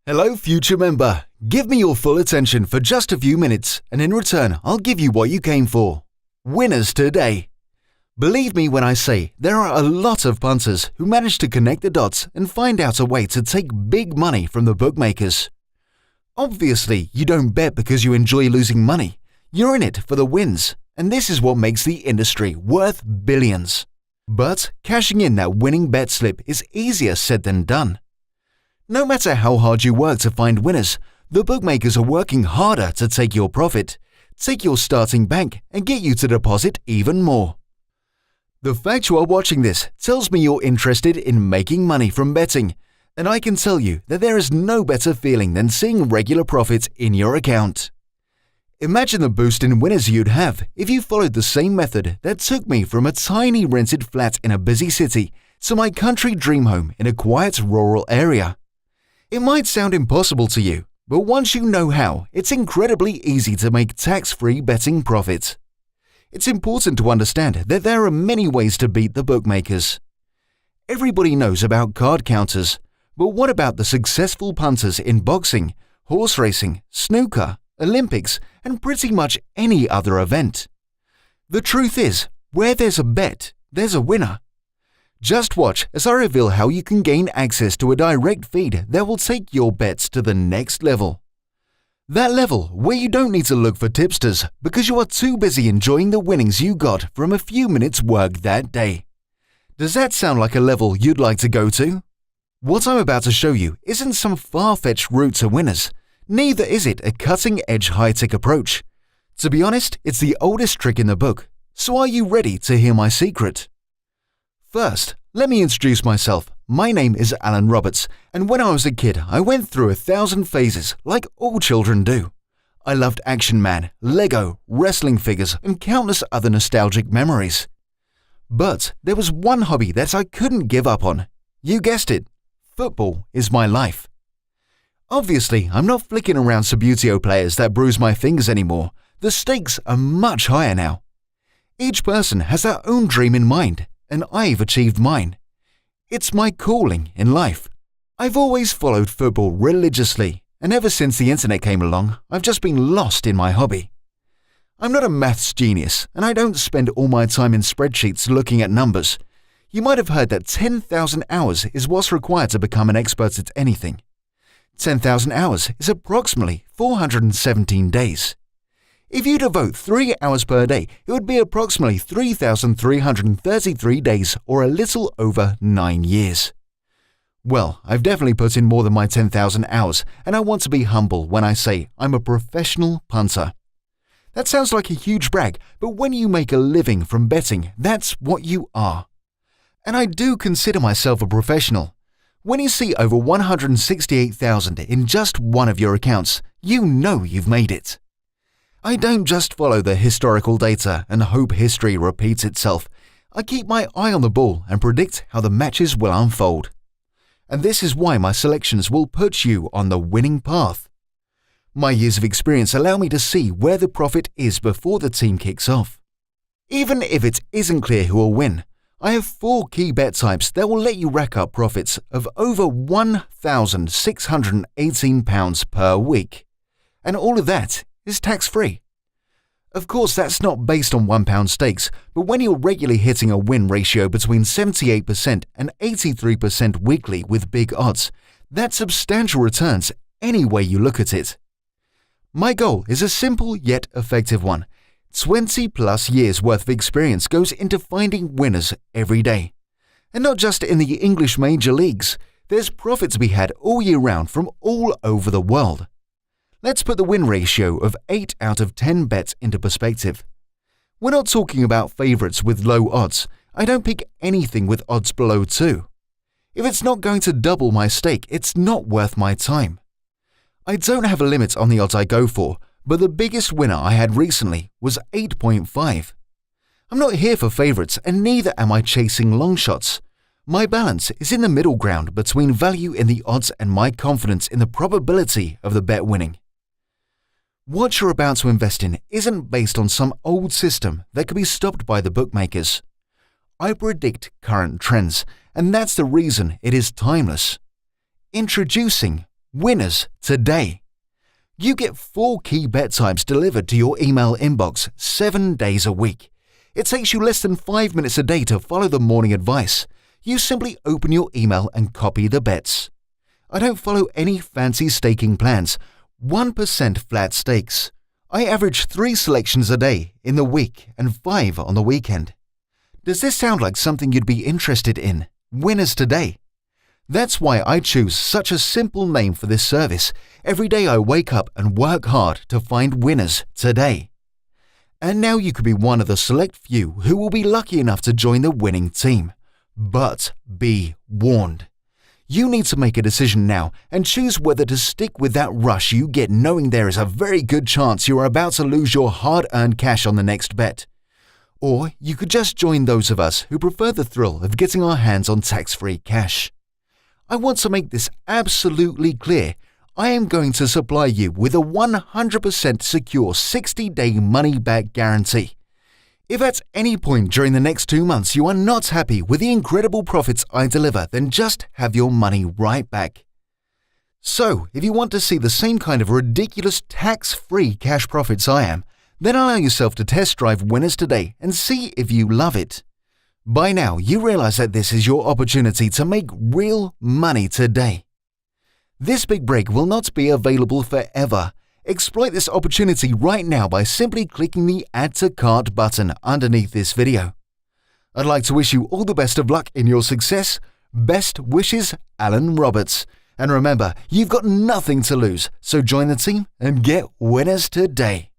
Hello, future member. Give me your full attention for just a few minutes, and in return, I'll give you what you came for. Winners today. Believe me when I say there are a lot of punters who manage to connect the dots and find out a way to take big money from the bookmakers. Obviously, you don't bet because you enjoy losing money. You're in it for the wins, and this is what makes the industry worth billions. But cashing in that winning bet slip is easier said than done. No matter how hard you work to find winners, the bookmakers are working harder to take your profit, take your starting bank, and get you to deposit even more. The fact you are watching this tells me you're interested in making money from betting, and I can tell you that there is no better feeling than seeing regular profits in your account. Imagine the boost in winners you'd have if you followed the same method that took me from a tiny rented flat in a busy city to my country dream home in a quiet rural area. It might sound impossible to you, but once you know how, it's incredibly easy to make tax-free betting profit. It's important to understand that there are many ways to beat the bookmakers. Everybody knows about card counters, but what about the successful punters in boxing, horse racing, snooker, Olympics, and pretty much any other event? The truth is, where there's a bet, there's a winner. Just watch as I reveal how you can gain access to a direct feed that will take your bets to the next level. That level where you don't need to look for tipsters because you are too busy enjoying the winnings you got from a few minutes' work that day. Does that sound like a level you'd like to go to? What I'm about to show you isn't some far-fetched route to winners. Neither is it a cutting-edge high-tech approach. To be honest, it's the oldest trick in the book. So are you ready to hear my secret? First, let me introduce myself. My name is Alan Roberts, and when I was a kid, I went through 1,000 phases like all children do. I loved Action Man, Lego, wrestling figures, and countless other nostalgic memories. But there was one hobby that I couldn't give up on. You guessed it, football is my life. Obviously, I'm not flicking around Subbuteo players that bruise my fingers anymore. The stakes are much higher now. Each person has their own dream in mind, and I've achieved mine. It's my calling in life. I've always followed football religiously, and ever since the internet came along, I've just been lost in my hobby. I'm not a maths genius, and I don't spend all my time in spreadsheets looking at numbers. You might have heard that 10,000 hours is what's required to become an expert at anything. 10,000 hours is approximately 417 days. If you devote 3 hours per day, it would be approximately 3,333 days or a little over 9 years. Well, I've definitely put in more than my 10,000 hours, and I want to be humble when I say I'm a professional punter. That sounds like a huge brag, but when you make a living from betting, that's what you are. And I do consider myself a professional. When you see over 168,000 in just one of your accounts, you know you've made it. I don't just follow the historical data and hope history repeats itself. I keep my eye on the ball and predict how the matches will unfold. And this is why my selections will put you on the winning path. My years of experience allow me to see where the profit is before the team kicks off. Even if it isn't clear who will win, I have 4 key bet types that will let you rack up profits of over £1,618 per week. And all of that is tax-free. Of course, that's not based on £1 stakes, but when you're regularly hitting a win ratio between 78% and 83% weekly with big odds, that's substantial returns any way you look at it. My goal is a simple yet effective one. 20 plus years worth of experience goes into finding winners every day. And not just in the English major leagues, there's profit to be had all year round from all over the world. Let's put the win ratio of 8 out of 10 bets into perspective. We're not talking about favorites with low odds. I don't pick anything with odds below 2. If it's not going to double my stake, it's not worth my time. I don't have a limit on the odds I go for, but the biggest winner I had recently was 8.5. I'm not here for favorites, and neither am I chasing long shots. My balance is in the middle ground between value in the odds and my confidence in the probability of the bet winning. What you're about to invest in isn't based on some old system that can be stopped by the bookmakers. I predict current trends, and that's the reason it is timeless. Introducing Winners Today. You get 4 key bet types delivered to your email inbox 7 days a week. It takes you less than 5 minutes a day to follow the morning advice. You simply open your email and copy the bets. I don't follow any fancy staking plans. 1% flat stakes. I average 3 selections a day in the week and 5 on the weekend. Does this sound like something you'd be interested in? Winners Today. That's why I choose such a simple name for this service. Every day I wake up and work hard to find winners today. And now you could be one of the select few who will be lucky enough to join the winning team. But be warned. You need to make a decision now and choose whether to stick with that rush you get knowing there is a very good chance you are about to lose your hard-earned cash on the next bet. Or you could just join those of us who prefer the thrill of getting our hands on tax-free cash. I want to make this absolutely clear. I am going to supply you with a 100% secure 60-day money-back guarantee. If at any point during the next 2 months you are not happy with the incredible profits I deliver, then just have your money right back. So, if you want to see the same kind of ridiculous tax-free cash profits I am, then allow yourself to test drive Winners Today and see if you love it. By now, you realize that this is your opportunity to make real money today. This big break will not be available forever. Exploit this opportunity right now by simply clicking the Add to Cart button underneath this video. I'd like to wish you all the best of luck in your success. Best wishes, Alan Roberts. And remember, you've got nothing to lose, so join the team and get winners today.